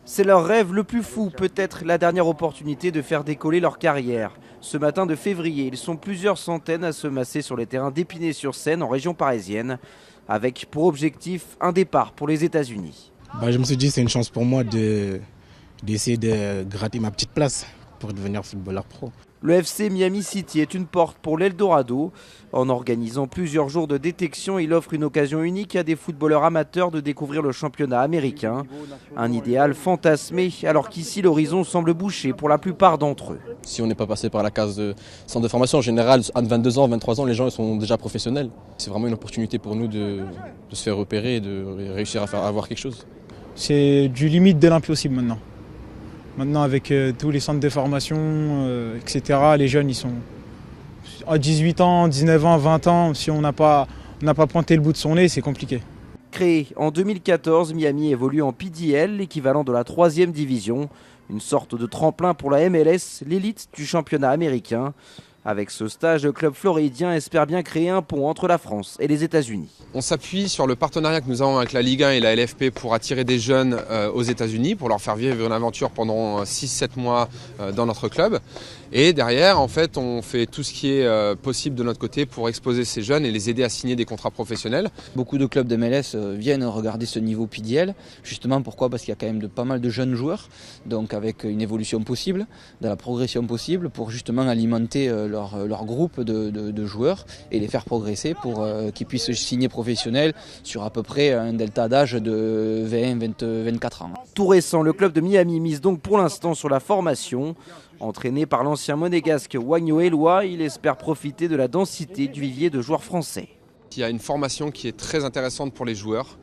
C'est leur rêve le plus fou, peut-être la dernière opportunité de faire décoller leur carrière. Ce matin de février, ils sont plusieurs centaines à se masser sur les terrains d'Épinay-sur-Seine en région parisienne, avec pour objectif un départ pour les États-Unis. Je me suis dit que c'est une chance pour moi d'essayer de gratter ma petite place pour devenir footballeur pro. Le FC Miami City est une porte pour l'Eldorado. En organisant plusieurs jours de détection, il offre une occasion unique à des footballeurs amateurs de découvrir le championnat américain. Un idéal fantasmé, alors qu'ici l'horizon semble bouché pour la plupart d'entre eux. Si on n'est pas passé par la case de centre de formation, en général, à 22 ans, 23 ans, les gens sont déjà professionnels. C'est vraiment une opportunité pour nous de se faire repérer et de réussir à avoir quelque chose. C'est du limite de l'impossible maintenant. Maintenant, avec tous les centres de formation, etc., les jeunes, ils sont à 18 ans, 19 ans, 20 ans. Si on n'a pas pointé le bout de son nez, c'est compliqué. Créé en 2014, Miami évolue en PDL, l'équivalent de la 3e division. Une sorte de tremplin pour la MLS, l'élite du championnat américain. Avec ce stage, le club floridien espère bien créer un pont entre la France et les États-Unis. On s'appuie sur le partenariat que nous avons avec la Ligue 1 et la LFP pour attirer des jeunes aux États-Unis, pour leur faire vivre une aventure pendant 6-7 mois dans notre club. Et derrière, en fait, on fait tout ce qui est possible de notre côté pour exposer ces jeunes et les aider à signer des contrats professionnels. Beaucoup de clubs de MLS viennent regarder ce niveau PDL. Justement, pourquoi ? Parce qu'il y a quand même pas mal de jeunes joueurs, donc avec une évolution possible, de la progression possible, pour justement alimenter leur groupe de joueurs et les faire progresser pour qu'ils puissent signer professionnels sur à peu près un delta d'âge de 20-24 ans. Tout récent, le club de Miami mise donc pour l'instant sur la formation. Entraîné par l'ancien monégasque Wagno Eloi, il espère profiter de la densité du vivier de joueurs français. Il y a une formation qui est très intéressante pour les joueurs.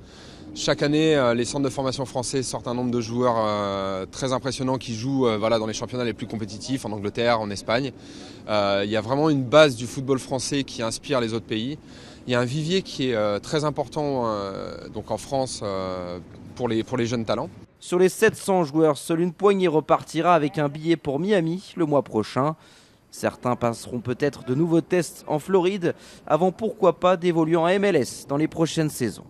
Chaque année, les centres de formation français sortent un nombre de joueurs très impressionnants qui jouent dans les championnats les plus compétitifs, en Angleterre, en Espagne. Il y a vraiment une base du football français qui inspire les autres pays. Il y a un vivier qui est très important donc en France pour les jeunes talents. Sur les 700 joueurs, seule une poignée repartira avec un billet pour Miami le mois prochain. Certains passeront peut-être de nouveaux tests en Floride avant pourquoi pas d'évoluer en MLS dans les prochaines saisons.